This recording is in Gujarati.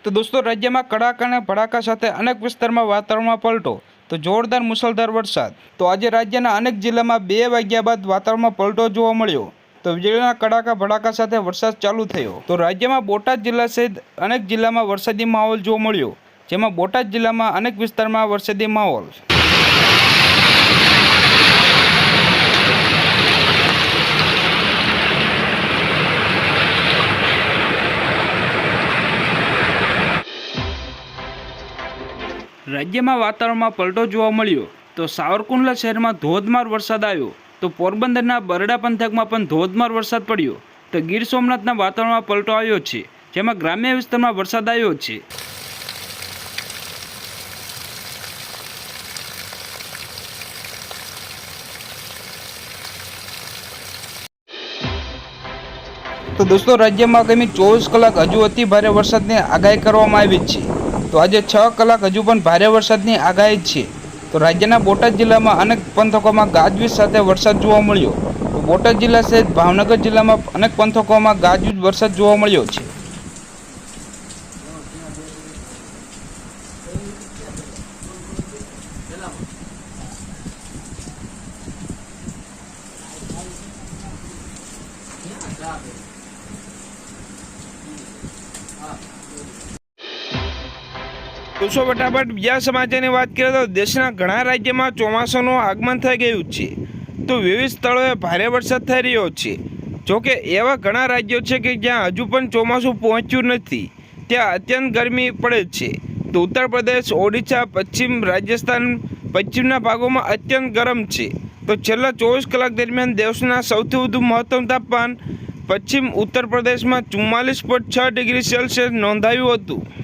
તો દોસ્તો રાજ્યમાં કડાકા અને ભડાકા સાથે અનેક વિસ્તારમાં વાતાવરણમાં પલટો તો જોરદાર મુસળધાર વરસાદ। તો આજે રાજ્યના અનેક જિલ્લામાં 2 વાગ્યા બાદ વાતાવરણમાં પલટો જોવા મળ્યો તો વીજળીના કડાકા ભડાકા સાથે વરસાદ ચાલુ થયો। તો રાજ્યમાં બોટાદ જિલ્લા સહિત અનેક જિલ્લામાં વરસાદી માહોલ જોવા મળ્યો, જેમાં બોટાદ જિલ્લામાં અનેક વિસ્તારમાં વરસાદી માહોલ। રાજ્યમાં વાતાવરણમાં પલટો જોવા મળ્યો તો સાવરકુંડલા શહેરમાં ધોધમાર વરસાદ આવ્યો તો પોરબંદરના બરડા પંથકમાં પણ ધોધમાર વરસાદ પડ્યો તો ગીર સોમનાથના વાતાવરણમાં પલટો આવ્યો છે, જેમાં ગ્રામ્ય વિસ્તારમાં વરસાદ આવ્યો છે। તો દોસ્તો રાજ્યમાં આગામી 24 કલાક હજુ અતિ ભારે વરસાદની આગાહી કરવામાં આવી છે। તો આજે 6 કલાક હજુ પણ ભારે વરસાદની આગાહી છે। તો રાજ્યના બોટાદ જિલ્લામાં અનેક પંથકોમાં ગાજવીજ સાથે વરસાદ જોવા મળ્યો તો બોટાદ જિલ્લા સહિત ભાવનગર જિલ્લામાં અનેક પંથકોમાં ગાજવીજ વરસાદ જોવા મળ્યો છે। દોસ્તો ફટાફટ બીજા સમાચારની વાત કરીએ તો દેશના ઘણા રાજ્યમાં ચોમાસાનું આગમન થઈ ગયું છે તો વિવિધ સ્થળોએ ભારે વરસાદ થઈ રહ્યો છે। જોકે એવા ઘણા રાજ્યો છે કે જ્યાં હજુ પણ ચોમાસું પહોંચ્યું નથી, ત્યાં અત્યંત ગરમી પડે છે। તો ઉત્તર પ્રદેશ, ઓડિશા, પશ્ચિમ રાજસ્થાન પશ્ચિમના ભાગોમાં અત્યંત ગરમ છે। તો છેલ્લા 24 કલાક દરમિયાન દેશના સૌથી વધુ મહત્તમ તાપમાન પશ્ચિમ ઉત્તર પ્રદેશમાં 44.6 ડિગ્રી સેલ્સિયસ નોંધાયું હતું।